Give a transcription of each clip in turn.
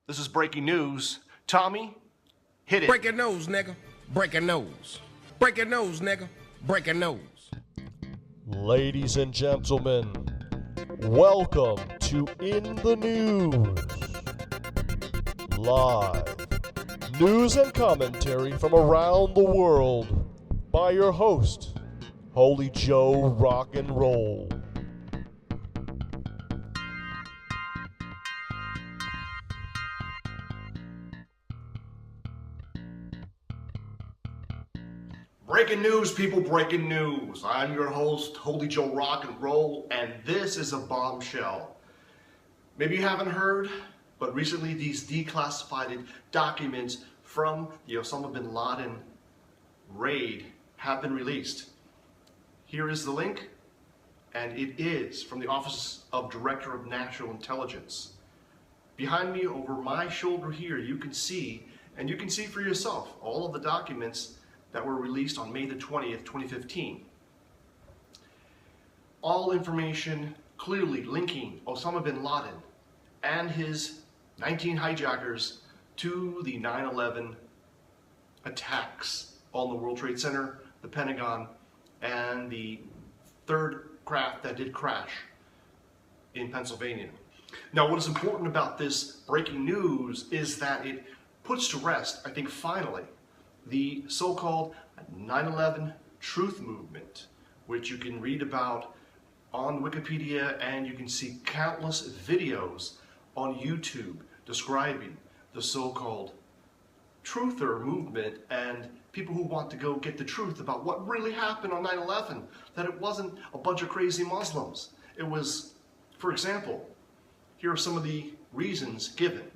This is breaking news. Tommy, hit it. Breaking news, nigga. Breaking news. Breaking news, nigga. Breaking news. Ladies and gentlemen, welcome to In the News. Live news and commentary from around the world by your host, Holy Joe Rock and Roll. Breaking news, people, breaking news. I'm your host, Holy Joe Rock and Roll, and this is a bombshell. Maybe you haven't heard, but recently these declassified documents from the Osama bin Laden raid have been released. Here is the link, and it is from the Office of Director of National Intelligence. Behind me, over my shoulder here, you can see, and you can see for yourself, all of the documents that were released on May the 20th, 2015. All information clearly linking Osama bin Laden and his 19 hijackers to the 9/11 attacks on the World Trade Center, the Pentagon, and the third craft that did crash in Pennsylvania. Now, what is important about this breaking news is that it puts to rest, I think finally, the so-called 9/11 truth movement, which you can read about on Wikipedia, and you can see countless videos on YouTube describing the so-called truther movement and people who want to go get the truth about what really happened on 9/11, that it wasn't a bunch of crazy Muslims. It was, for example, here are some of the reasons given,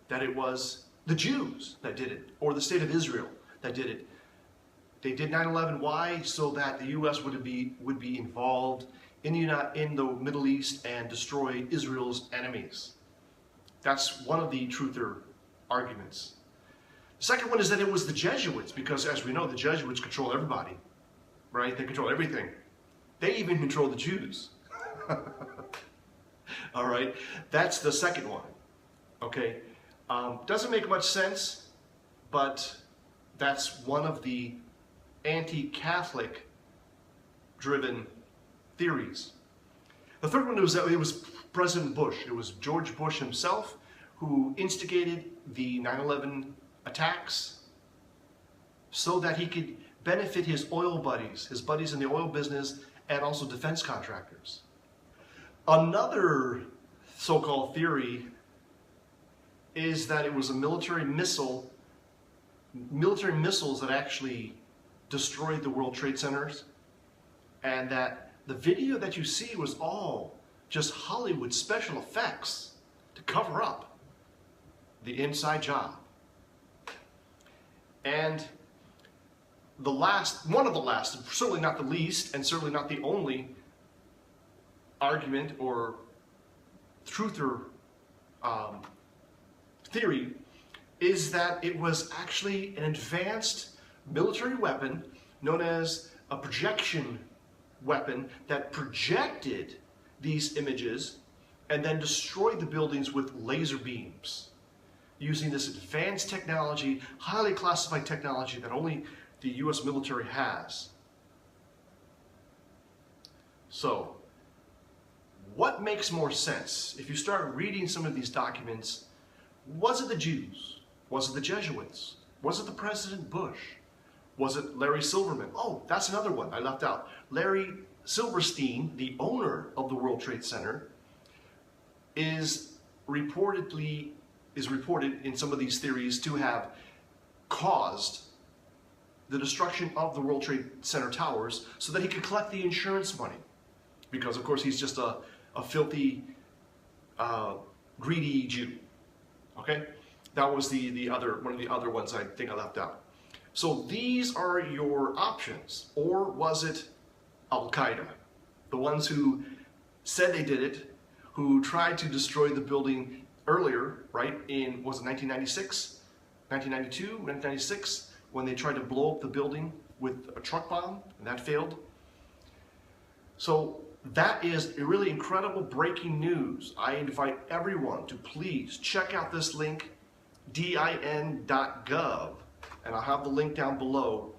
that it was the Jews that did it, or the state of Israel that did it. They did 9/11. Why? So that the U.S. would be involved in the Middle East and destroy Israel's enemies. That's one of the truther arguments. The second one is that it was the Jesuits, because as we know, the Jesuits control everybody, right? They control everything. They even control the Jews. All right, that's the second one. Okay, doesn't make much sense, but that's one of the anti-Catholic driven theories. The third one was that it was President Bush. It was George Bush himself who instigated the 9/11 attacks so that he could benefit his oil buddies, his buddies in the oil business, and also defense contractors. Another so-called theory is that it was a military missiles that actually destroyed the World Trade Centers, and that the video that you see was all just Hollywood special effects to cover up the inside job. And one of the last, certainly not the least, and certainly not the only argument or truther theory, is that it was actually an advanced military weapon known as a projection weapon that projected these images and then destroyed the buildings with laser beams using this advanced technology, highly classified technology that only the US military has. So, what makes more sense? If you start reading some of these documents, was it the Jews? Was it the Jesuits? Was it the President Bush? Was it Larry Silverman? Oh, that's another one I left out. Larry Silverstein, the owner of the World Trade Center, is reported in some of these theories to have caused the destruction of the World Trade Center towers so that he could collect the insurance money. Because, of course, he's just a filthy, greedy Jew. Okay? That was one of the other ones I think I left out. So these are your options. Or was it Al-Qaeda? The ones who said they did it, who tried to destroy the building earlier, right, in, was it 1996? 1992, 1996, when they tried to blow up the building with a truck bomb, and that failed. So that is a really incredible breaking news. I invite everyone to please check out this link din.gov, and I'll have the link down below,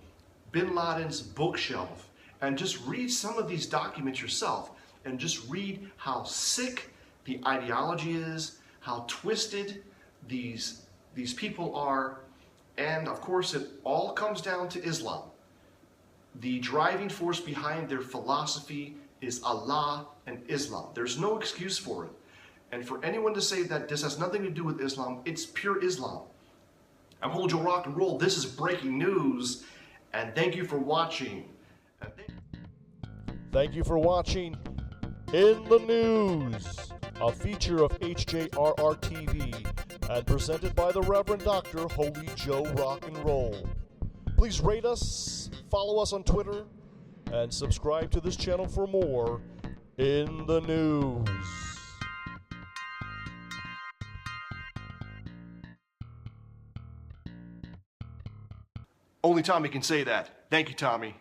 Bin Laden's bookshelf, and just read some of these documents yourself, and just read how sick the ideology is, how twisted these people are, and of course it all comes down to Islam. The driving force behind their philosophy is Allah and Islam. There's no excuse for it. And for anyone to say that this has nothing to do with Islam, it's pure Islam. I'm Holy Joe Rock and Roll. This is breaking news, and thank you for watching. Thank you for watching In the News, a feature of HJRR TV and presented by the Reverend Dr. Holy Joe Rock and Roll. Please rate us, follow us on Twitter, and subscribe to this channel for more In the News. Only Tommy can say that. Thank you, Tommy.